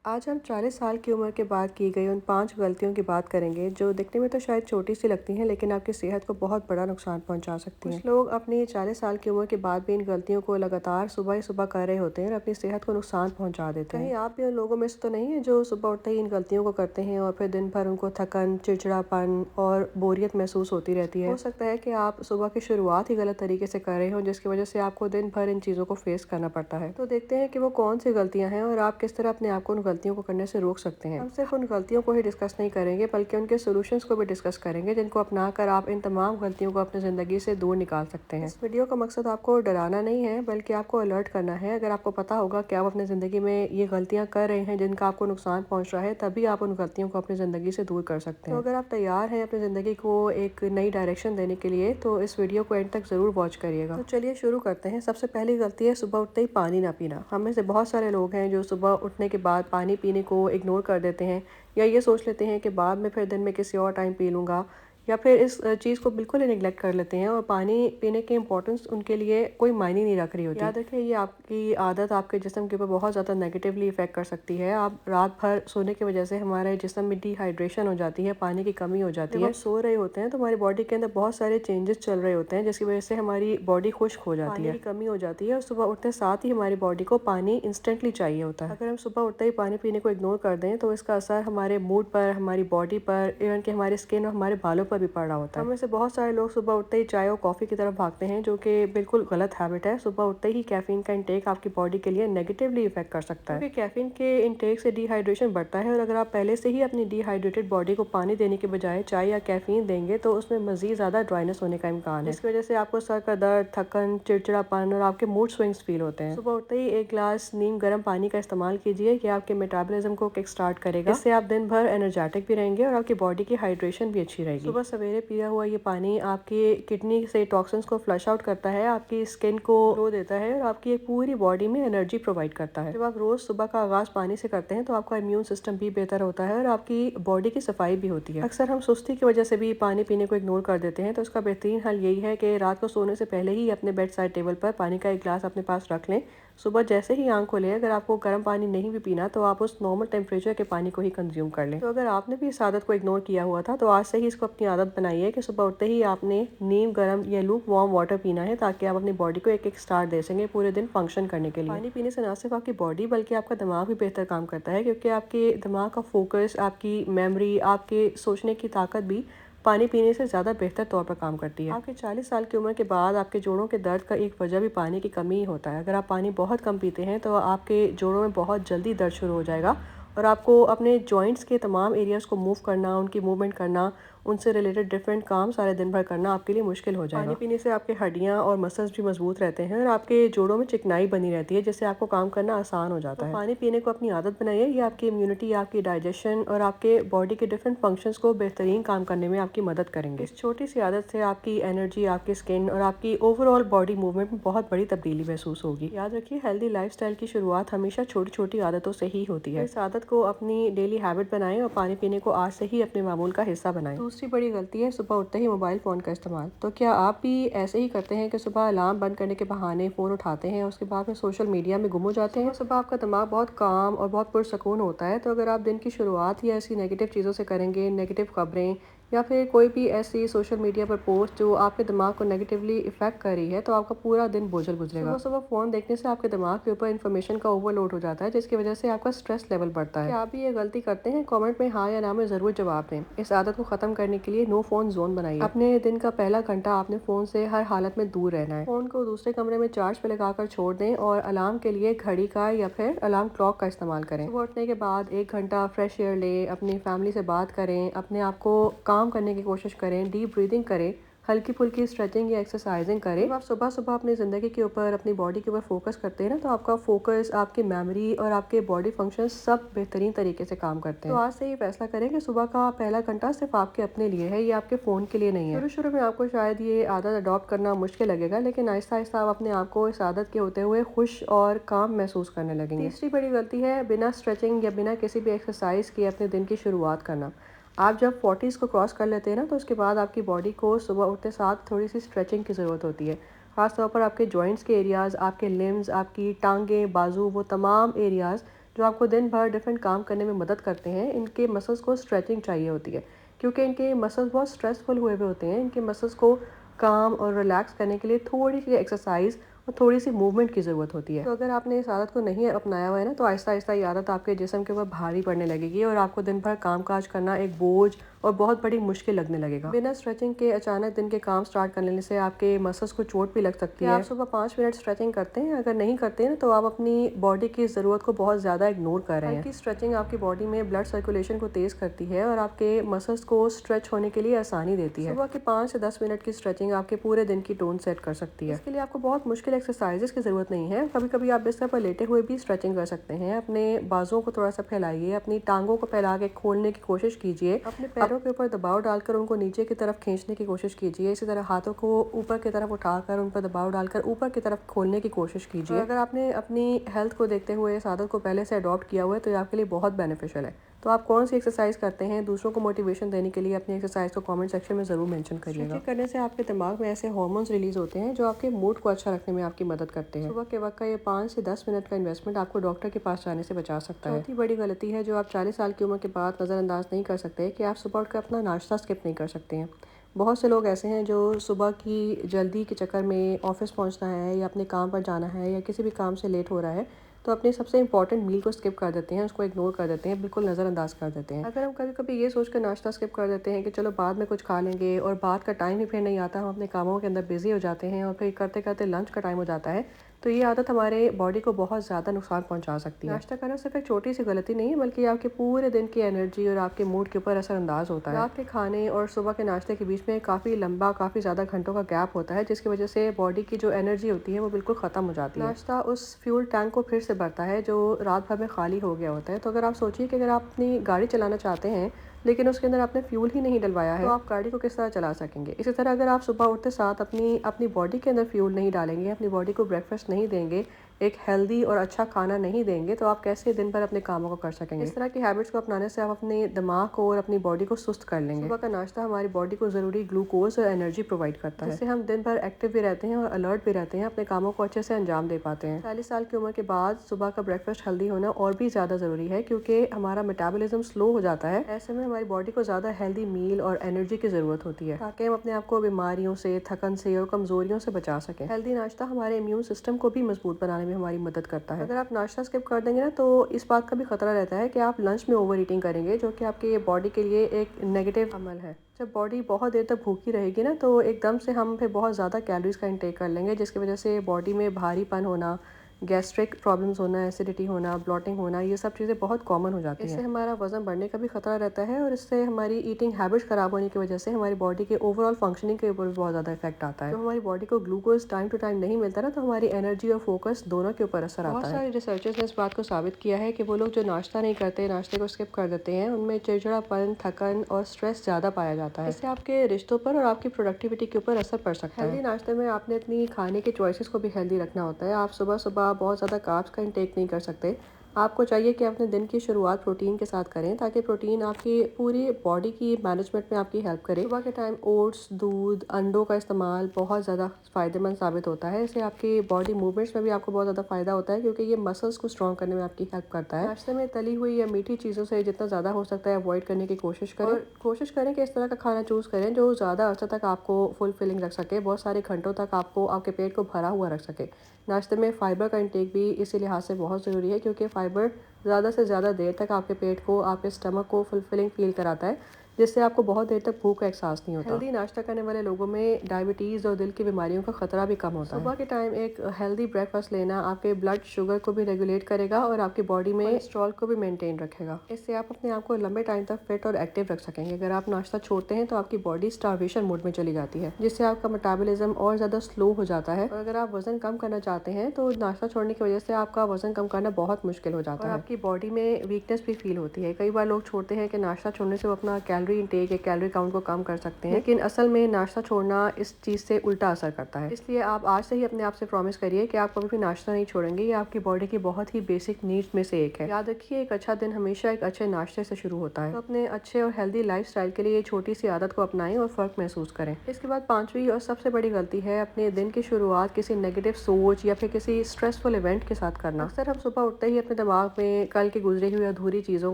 आज हम 40 साल की उम्र के बाद की गई उन 5 गलतियों की बात करेंगे जो दिखने में तो शायद छोटी सी लगती हैं लेकिन आपकी सेहत को बहुत बड़ा नुकसान पहुंचा सकती हैं। कुछ लोग अपनी 40 साल की उम्र के बाद भी इन गलतियों को लगातार सुबह ही सुबह कर रहे होते हैं और अपनी सेहत को नुकसान पहुंचा देते हैं। कहीं आप भी उन लोगों में से तो नहीं है जो सुबह उठते ही इन गलतियों को करते हैं और फिर दिन भर उनको थकन, चिड़चिड़ापन और बोरियत महसूस होती रहती है। हो सकता है कि आप सुबह की शुरुआत ही गलत तरीके से कर रहे हो जिसकी वजह से आपको दिन भर इन चीज़ों को फेस करना पड़ता है। तो देखते हैं कि वो कौन सी गलतियां हैं और आप किस तरह अपने आप को उन गलतियों को करने से रोक सकते हैं। हम सिर्फ उन गलतियों को ही डिस्कस नहीं करेंगे बल्कि उनके सॉल्यूशंस को भी डिस्कस करेंगे जिनको अपनाकर आप इन तमाम गलतियों को अपनी ज़िंदगी से दूर निकाल सकते हैं। इस वीडियो का मकसद आपको डराना नहीं है बल्कि आपको अलर्ट करना है। अगर आपको पता होगा कि आप अपनी ज़िंदगी में ये गलतियां कर रहे हैं जिनका आपको नुकसान पहुंच रहा है, तभी आप उन गलतियों को अपनी ज़िंदगी से दूर कर सकते हैं। तो अगर आप तैयार हैं अपनी ज़िंदगी को एक नई डायरेक्शन देने के लिए तो इस वीडियो को एंड तक ज़रूर वॉच करिएगा। तो चलिए शुरू करते हैं। सबसे पहली गलती है सुबह उठते ही पानी ना पीना। हम में से बहुत सारे लोग हैं जो सुबह उठने के बाद पानी पीने को इग्नोर कर देते हैं या ये सोच लेते हैं कि बाद में फिर दिन में किसी और टाइम पी लूँगा, या फिर इस चीज़ को बिल्कुल ही निगलेक्ट कर लेते हैं और पानी पीने की इंपॉर्टेंस उनके लिए कोई मायने नहीं रख रही होती। याद रखिए ये आपकी आदत आपके जिस्म के ऊपर बहुत ज़्यादा नेगेटिवली इफेक्ट कर सकती है। आप रात भर सोने की वजह से हमारे जिस्म में डिहाइड्रेशन हो जाती है, पानी की कमी हो जाती है। जब हम सो रहे होते हैं तो हमारी बॉडी के अंदर बहुत सारे चेंजेस चल रहे होते हैं जिसकी वजह से हमारी बॉडी खुश्क हो जाती है, पानी की कमी हो जाती है और सुबह उठते साथ ही हमारी बॉडी को पानी इंस्टेंटली चाहिए होता है। अगर हम सुबह उठते ही पानी पीने को इग्नोर कर दें तो इसका असर हमारे मूड पर, हमारी बॉडी पर, इवन कि हमारी स्किन और हमारे बालों पर भी पड़ रहा होता है। में से बहुत सारे लोग सुबह उठते ही चाय और कॉफ़ी की तरफ भागते हैं जो कि बिल्कुल गलत हैबिट है। सुबह उठते ही कैफीन का इंटेक आपकी बॉडी के लिए नेगेटिवली इफेक्ट कर सकता है क्योंकि कैफीन के इंटेक से डिहाइड्रेशन बढ़ता है और अगर आप पहले से ही अपनी डिहाइड्रेटेड बॉडी को पानी देने के बजाय चाय या कैफीन देंगे तो उसमें मजीद ज़्यादा ड्राइनेस होने का इम्कान है, जिसकी वजह से आपको सर का दर्द, थकन, चिड़चिड़ापन और आपके मूड स्विंग्स फील होते हैं। सुबह उठते ही एक गिलास नीम गर्म पानी का इस्तेमाल कीजिए, कि आपके मेटाबॉलिज्म को किक स्टार्ट करेगा। इससे आप दिन भर एनर्जेटिक भी रहेंगे और आपकी बॉडी की हाइड्रेशन भी अच्छी रहेगी। सुबह सवेरे पिया हुआ ये पानी आपकी किडनी से टॉक्सिन्स को फ्लश आउट करता है, आपकी स्किन को ग्लो देता है और आपकी एक पूरी बॉडी में एनर्जी प्रोवाइड करता है। जब आप रोज सुबह का आगाज पानी से करते हैं तो आपका इम्यून सिस्टम भी बेहतर होता है और आपकी बॉडी की सफाई भी होती है। अक्सर हम सुस्ती की वजह से भी पानी पीने को इग्नोर कर देते हैं, तो इसका बेहतरीन हल यही है कि रात को सोने से पहले ही अपने बेड साइड टेबल पर पानी का एक गिलास अपने पास रख लें। सुबह जैसे ही आंख खोलें, अगर आपको गर्म पानी नहीं भी पीना तो आप उस नॉर्मल टेम्परेचर के पानी को ही कंज्यूम कर लें। तो अगर आपने भी इस आदत को इग्नोर किया हुआ था तो आज से ही इसको अपनी आदत बनाइए कि सुबह उठते ही आपने नीम गर्म या लूक वार्म वाटर पीना है, ताकि आप अपनी बॉडी को एक स्टार्ट दे सकें पूरे दिन फंक्शन करने के लिए। पानी पीने से न सिर्फ आपकी बॉडी बल्कि आपका दिमाग भी बेहतर काम करता है, क्योंकि आपके दिमाग का फोकस, आपकी मेमोरी, आपके सोचने की ताकत भी पानी पीने से ज़्यादा बेहतर तौर पर काम करती है। आपके 40 साल की उम्र के बाद आपके जोड़ों के दर्द का एक वजह भी पानी की कमी ही होता है। अगर आप पानी बहुत कम पीते हैं तो आपके जोड़ों में बहुत जल्दी दर्द शुरू हो जाएगा और आपको अपने जॉइंट्स के तमाम एरियाज़ को मूव करना, उनकी मूवमेंट करना, उनसे रिलेटेड डिफरेंट काम सारे दिन भर करना आपके लिए मुश्किल हो जाएगा। पानी पीने से आपके हड्डियां और मसल्स भी मजबूत रहते हैं और आपके जोड़ों में चिकनाई बनी रहती है, जिससे आपको काम करना आसान हो जाता है। पानी पीने को अपनी आदत बनाइए, ये आपकी इम्यूनिटी, आपकी डाइजेशन और आपके बॉडी के डिफरेंट फंक्शंस को बेहतरीन काम करने में आपकी मदद करेंगे। इस छोटी सी आदत से आपकी एनर्जी, आपकी स्किन और आपकी ओवरऑल बॉडी मूवमेंट में बहुत बड़ी तब्दीली महसूस होगी। याद रखिए, हेल्दी लाइफस्टाइल की शुरुआत हमेशा छोटी छोटी आदतों से ही होती है। इस आदत को अपनी डेली हैबिट बनाएं और पानी पीने को आज से ही अपने मामूल का हिस्सा बनाएं। दूसरी बड़ी गलती है सुबह उठते ही मोबाइल फ़ोन का इस्तेमाल। तो क्या आप भी ऐसे ही करते हैं कि सुबह अलार्म बंद करने के बहाने फ़ोन उठाते हैं और उसके बाद में सोशल मीडिया में गुम हो जाते हैं? सुबह आपका दिमाग बहुत काम और बहुत पुरसकून होता है, तो अगर आप दिन की शुरुआत ही ऐसी नेगेटिव चीज़ों से करेंगे, नेगेटिव खबरें या फिर कोई भी ऐसी सोशल मीडिया पर पोस्ट जो आपके दिमाग को नेगेटिवली इफेक्ट कर रही है, तो आपका पूरा दिन बोझल गुजरेगा। सुबह सुबह फ़ोन देखने से आपके दिमाग के ऊपर इन्फॉर्मेशन का ओवरलोड हो जाता है, जिसकी वजह से आपका स्ट्रेस लेवल बढ़ता है। क्या आप भी ये गलती करते हैं? कमेंट में हाँ या ना में ज़रूर जवाब दें। इस आदत को ख़त्म करने के लिए नो फ़ोन जोन बनाइए। अपने दिन का पहला घंटा आपने फ़ोन से हर हालत में दूर रहना है। फ़ोन को दूसरे कमरे में चार्ज पे लगाकर छोड़ दें और अलार्म के लिए घड़ी का या फिर अलार्म क्लॉक का इस्तेमाल करें। सुबह उठने के बाद 1 घंटा फ्रेश एयर लें, अपनी फैमिली से बात करें, अपने आप को काम करने की कोशिश करें, डीप ब्रीदिंग करें, हल्की फुल्की स्ट्रेचिंग या एक्सरसाइजिंग करें। जब आप सुबह सुबह अपनी ज़िंदगी के ऊपर, अपनी बॉडी के ऊपर फोकस करते हैं ना, तो आपका फोकस, आपकी मेमोरी और आपके बॉडी फंक्शन सब बेहतरीन तरीके से काम करते हैं। तो आज से ये फैसला करें कि सुबह का पहला घंटा सिर्फ आपके अपने लिए है, ये आपके फ़ोन के लिए नहीं है। शुरू शुरू में आपको शायद ये आदत अडॉप्ट करना मुश्किल लगेगा, लेकिन आहिस्ता आहिस्ता आप अपने आप को इस आदत के होते हुए खुश और काम महसूस करने लगेंगे। तीसरी बड़ी गलती है बिना स्ट्रेचिंग या बिना किसी भी एक्सरसाइज के अपने दिन की शुरुआत करना। आप जब 40s को क्रॉस कर लेते हैं ना, तो उसके बाद आपकी बॉडी को सुबह उठते साथ थोड़ी सी स्ट्रेचिंग की ज़रूरत होती है। ख़ास तौर पर आपके जॉइंट्स के एरियाज़, आपके लिम्स, आपकी टांगें, बाजू, वो तमाम एरियाज़ जो आपको दिन भर डिफरेंट काम करने में मदद करते हैं, इनके मसल्स को स्ट्रेचिंग चाहिए होती है, क्योंकि इनके मसल्स बहुत स्ट्रेसफुल हुए हुए होते हैं। इनके मसल्स को काम और रिलैक्स करने के लिए थोड़ी सी एक्सरसाइज और थोड़ी सी मूवमेंट की ज़रूरत होती है। तो अगर आपने इस आदत को नहीं अपनाया हुआ है ना, तो आहिस्ता आहिस्ता ये आदत आपके जिस्म के ऊपर भारी पड़ने लगेगी और आपको दिन भर काम काज करना एक बोझ और बहुत बड़ी मुश्किल लगने लगेगा। बिना स्ट्रेचिंग के अचानक दिन के काम स्टार्ट करने से आपके मसल्स को चोट भी लग सकती है। आप सुबह 5 मिनट स्ट्रेचिंग करते हैं? अगर नहीं करते हैं तो आप अपनी बॉडी की ज़रूरत को बहुत ज़्यादा इग्नोर कर रहे हैं। हल्की स्ट्रेचिंग आपकी बॉडी में ब्लड सर्कुलेशन को तेज़ करती है और आपके मसल्स को स्ट्रेच होने के लिए आसानी देती है। सुबह की 5 से 10 मिनट की स्ट्रेचिंग आपके पूरे दिन की टोन सेट कर सकती है। इसके लिए आपको बहुत मुश्किल एक्सरसाइजेस की ज़रूरत नहीं है। कभी कभी आप बिस्तर पर लेटे हुए भी स्ट्रेचिंग कर सकते हैं। अपने बाजुओं को थोड़ा सा फैलाइए, अपनी टांगों को फैला के खोलने की कोशिश कीजिए, अपने पैरों के ऊपर दबाव डालकर उनको नीचे की तरफ खींचने की कोशिश कीजिए। इसी तरह हाथों को ऊपर की तरफ उठाकर उन पर दबाव डालकर ऊपर की तरफ खोलने की कोशिश कीजिए। अगर आपने अपनी हेल्थ को देखते हुए इस आदत को पहले से अडॉप्ट किया हुआ है तो ये आपके लिए बहुत बेनिफिशियल है। तो आप कौन सी एक्सरसाइज करते हैं, दूसरों को मोटिवेशन देने के लिए अपनी एक्सरसाइज को कमेंट सेक्शन में ज़रूर मेंशन करिएगा। स्ट्रेचिंग करने से आपके दिमाग में ऐसे हार्मोन्स रिलीज होते हैं जो आपके मूड को अच्छा रखने में आपकी मदद करते हैं। सुबह के वक्त का ये 5 से 10 मिनट का इन्वेस्टमेंट आपको डॉक्टर के पास जाने से बचा सकता है। चौथी बड़ी गलती है जो आप 40 साल की उम्र के बाद नज़रअंदाज नहीं कर सकते कि आप सुबह उठकर अपना नाश्ता स्किप नहीं कर सकते हैं। बहुत से लोग ऐसे हैं जो सुबह की जल्दी के चक्कर में ऑफिस पहुंचना है या अपने काम पर जाना है या किसी भी काम से लेट हो रहा है तो अपने सबसे इंपॉर्टेंट मील को स्किप कर देते हैं, उसको इग्नोर कर देते हैं, बिल्कुल नज़रअंदाज कर देते हैं। अगर हम कभी कभी ये सोचकर नाश्ता स्किप कर देते हैं कि चलो बाद में कुछ खा लेंगे और बाद का टाइम ही फिर नहीं आता, हम अपने कामों के अंदर बिजी हो जाते हैं और फिर करते करते लंच का टाइम हो जाता है, तो ये आदत हमारे बॉडी को बहुत ज़्यादा नुकसान पहुंचा सकती है। नाश्ता करना सिर्फ एक छोटी सी गलती नहीं है, बल्कि आपके पूरे दिन की एनर्जी और आपके मूड के ऊपर असरअंदाज होता है। रात के खाने और सुबह के नाश्ते के बीच में काफ़ी लंबा, काफ़ी ज़्यादा घंटों का गैप होता है, जिसकी वजह से बॉडी की जो एनर्जी होती है वो बिल्कुल ख़त्म हो जाती है। नाश्ता उस फ्यूल टैंक को फिर से भरता है जो रात भर में खाली हो गया होता है। तो अगर आप सोचिए कि अगर आप अपनी गाड़ी चलाना चाहते हैं लेकिन उसके अंदर आपने फ्यूल ही नहीं डलवाया है तो आप गाड़ी को किस तरह चला सकेंगे। इसी तरह अगर आप सुबह उठते साथ अपनी अपनी बॉडी के अंदर फ्यूल नहीं डालेंगे, अपनी बॉडी को ब्रेकफास्ट नहीं देंगे, एक हेल्दी और अच्छा खाना नहीं देंगे, तो आप कैसे दिन भर अपने कामों को कर सकेंगे। इस तरह की हैबिट्स को अपनाने से आप अपने दिमाग को और अपनी बॉडी को सुस्त कर लेंगे। सुबह का नाश्ता हमारी बॉडी को ज़रूरी ग्लूकोज और एनर्जी प्रोवाइड करता है, जिससे हम दिन भर एक्टिव भी रहते हैं और अलर्ट भी रहते हैं, अपने कामों को अच्छे से अंजाम दे पाते हैं। 40 साल की उम्र के बाद सुबह का ब्रेकफास्ट हेल्दी होना और भी ज़्यादा ज़रूरी है, क्योंकि हमारा मेटाबॉलिज्म स्लो हो जाता है। ऐसे में हमारी बॉडी को ज़्यादा हेल्दी मील और एनर्जी की ज़रूरत होती है ताकि हम अपने आप को बीमारियों से, थकन से और कमजोरियों से बचा सकें। हेल्दी नाश्ता हमारे इम्यून सिस्टम को भी मजबूत बनाने में हमारी मदद करता है। अगर आप नाश्ता स्किप कर देंगे ना तो इस बात का भी खतरा रहता है कि आप लंच में ओवर ईटिंग करेंगे, जो कि आपके बॉडी के लिए एक नेगेटिव अमल है। जब बॉडी बहुत देर तक भूखी रहेगी ना तो एकदम से हम फिर बहुत ज़्यादा कैलोरीज का इंटेक कर लेंगे, जिसकी वजह से बॉडी में भारीपन होना, गैस्ट्रिक प्रॉब्लम्स होना, एसिडिटी होना, ब्लॉटिंग होना, ये सब चीज़ें बहुत कॉमन हो जाती हैं। इससे हमारा वजन बढ़ने का भी खतरा रहता है और इससे हमारी ईटिंग हैबिट्स खराब होने की वजह से हमारी बॉडी के ओवरऑल फंक्शनिंग के ऊपर भी बहुत ज़्यादा इफेक्ट आता है। तो हमारी बॉडी को ग्लूकोज टाइम टू टाइम नहीं मिलता ना तो हमारी एनर्जी और फोकस दोनों के ऊपर असर आता है। बहुत सारे रिसर्चर्स ने इस बात को साबित किया है कि वो लोग जो नाश्ता नहीं करते, नाश्ते को स्किप कर देते हैं, उनमें चिड़चिड़ापन, थकन और स्ट्रेस ज़्यादा पाया जाता है। इससे आपके रिश्तों पर और आपकी प्रोडक्टिविटी के ऊपर असर पड़ सकता है। हेल्दी नाश्ते में आपने अपनी खाने के चॉइसेस को भी हेल्दी रखना होता है। आप सुबह सुबह बहुत ज़्यादा कार्ब्स का इंटेक नहीं कर सकते। आपको चाहिए कि अपने दिन की शुरुआत प्रोटीन के साथ करें, ताकि प्रोटीन आपकी पूरी बॉडी की मैनेजमेंट में आपकी हेल्प करे। सुबह के टाइम ओट्स, दूध, अंडों का इस्तेमाल बहुत ज़्यादा फ़ायदेमंद साबित होता है। इससे आपकी बॉडी मूवमेंट्स में भी आपको बहुत ज़्यादा फ़ायदा होता है, क्योंकि ये मसल्स को स्ट्रॉन्ग करने में आपकी हेल्प करता है। नाश्ते में तली हुई या मीठी चीज़ों से जितना ज़्यादा हो सकता है अवॉइड करने की कोशिश करें। और कोशिश करें कि इस तरह का खाना चूज़ करें जो ज़्यादा अर्सा तक आपको फुलफिलिंग रख सके, बहुत सारे घंटों तक आपको आपके पेट को भरा हुआ रख सके। नाश्ते में फ़ाइबर का इंटेक भी इसी लिहाज से बहुत ज़रूरी है, क्योंकि फ़ाइबर ज़्यादा से ज़्यादा देर तक आपके पेट को, आपके स्टमक को फुलफिलिंग फील कराता है, जिससे आपको बहुत देर तक भूख का एहसास नहीं होता। हेल्दी नाश्ता करने वाले लोगों में डायबिटीज़ और दिल की बीमारियों का खतरा भी कम होता है। सुबह के टाइम एक हेल्दी ब्रेकफास्ट लेना आपके ब्लड शुगर को भी रेगुलेट करेगा और आपकी बॉडी में कोलेस्ट्रॉल को भी मेंटेन रखेगा। इससे आप अपने आप को लंबे टाइम तक फिट और एक्टिव रख सकेंगे। अगर आप नाश्ता छोड़ते हैं तो आपकी बॉडी स्टार्वेशन मोड में चली जाती है, जिससे आपका मेटाबॉलिज्म और ज़्यादा स्लो हो जाता है। और अगर आप वजन कम करना चाहते हैं तो नाश्ता छोड़ने की वजह से आपका वजन कम करना बहुत मुश्किल हो जाता है। आपकी बॉडी में वीकनेस भी फील होती है। कई बार लोग छोड़ते हैं कि नाश्ता छोड़ने से वो अपना कैलोरी इंटेक या कैलोरी काउंट को कम कर सकते हैं, लेकिन असल में नाश्ता छोड़ना इस चीज़ से उल्टा असर करता है। इसलिए आप आज से ही अपने आप से प्रॉमिस करिए कि आप कभी भी नाश्ता नहीं छोड़ेंगे। ये आपकी बॉडी की बहुत ही बेसिक नीड्स में से एक है। याद रखिए, एक अच्छा दिन हमेशा एक अच्छे नाश्ते से शुरू होता है। तो अपने अच्छे और हेल्दी लाइफस्टाइल के लिए ये छोटी सी आदत को अपनाएं और फ़र्क महसूस करें। इसके बाद पांचवी और सबसे बड़ी गलती है अपने दिन की शुरुआत किसी नेगेटिव सोच या फिर किसी स्ट्रेसफुल इवेंट के साथ करना। अक्सर हम सुबह उठते ही अपने दिमाग में कल की गुजरी हुई अधूरी चीज़ों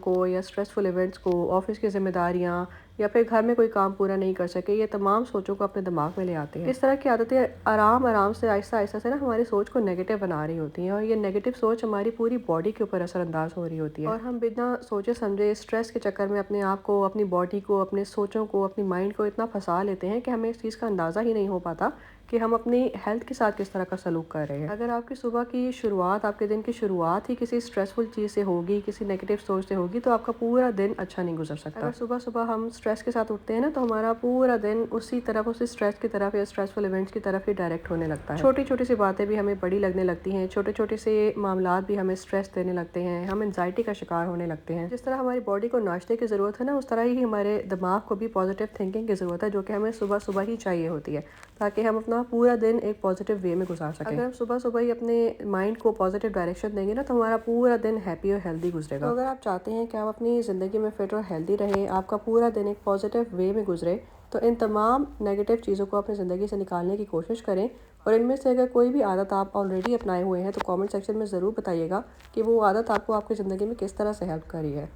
को या स्ट्रेसफुल इवेंट्स को, ऑफिस की जिम्मेदारियाँ या फिर घर में कोई काम पूरा नहीं कर सके, ये तमाम सोचों को अपने दिमाग में ले आते हैं। इस तरह की आदतें आराम आराम से आहिस्ता आहिस्ता से ना हमारी सोच को नेगेटिव बना रही होती हैं और ये नेगेटिव सोच हमारी पूरी बॉडी के ऊपर असरअंदाज हो रही होती है और हम बिना सोचे समझे स्ट्रेस के चक्कर में अपने आप को, अपनी बॉडी को, अपने सोचों को, अपनी माइंड को इतना फंसा लेते हैं कि हमें इस चीज़ का अंदाज़ा ही नहीं हो पाता कि हम अपनी हेल्थ के साथ किस तरह का सलूक कर रहे हैं। अगर आपकी सुबह की शुरुआत, आपके दिन की शुरुआत ही किसी स्ट्रेसफुल चीज़ से होगी, किसी नेगेटिव सोच से होगी, तो आपका पूरा दिन अच्छा नहीं गुजर सकता। अगर सुबह सुबह हम स्ट्रेस के साथ उठते हैं ना, तो हमारा पूरा दिन उसी तरफ, उसी स्ट्रेस की तरफ या स्ट्रेसफुल इवेंट्स की तरफ ही डायरेक्ट होने लगता है। छोटी छोटी सी बातें भी हमें बड़ी लगने लगती हैं, छोटे छोटे से मामलात भी हमें स्ट्रेस देने लगते हैं, हम एंजाइटी का शिकार होने लगते हैं। जिस तरह हमारी बॉडी को नाश्ते की ज़रूरत है ना, उस तरह ही हमारे दिमाग को भी पॉजिटिव थिंकिंग की ज़रूरत है, जो कि हमें सुबह सुबह ही चाहिए होती है, ताकि हम अपना पूरा दिन एक पॉजिटिव वे में गुजार सकें। अगर हम सुबह सुबह ही अपने माइंड को पॉजिटिव डायरेक्शन देंगे ना, तो हमारा पूरा दिन हैप्पी और हेल्दी गुजरेगा। तो अगर आप चाहते हैं कि आप अपनी ज़िंदगी में फिट और हेल्दी रहें, आपका पूरा दिन एक पॉजिटिव वे में गुजरे, तो इन तमाम नेगेटिव चीज़ों को अपनी ज़िंदगी से निकालने की कोशिश करें। और इनमें से अगर कोई भी आदत आप ऑलरेडी अपनाए हुए हैं, तो कमेंट सेक्शन में ज़रूर बताइएगा कि वो आदत आपको आपकी ज़िंदगी में किस तरह से हेल्प करी है।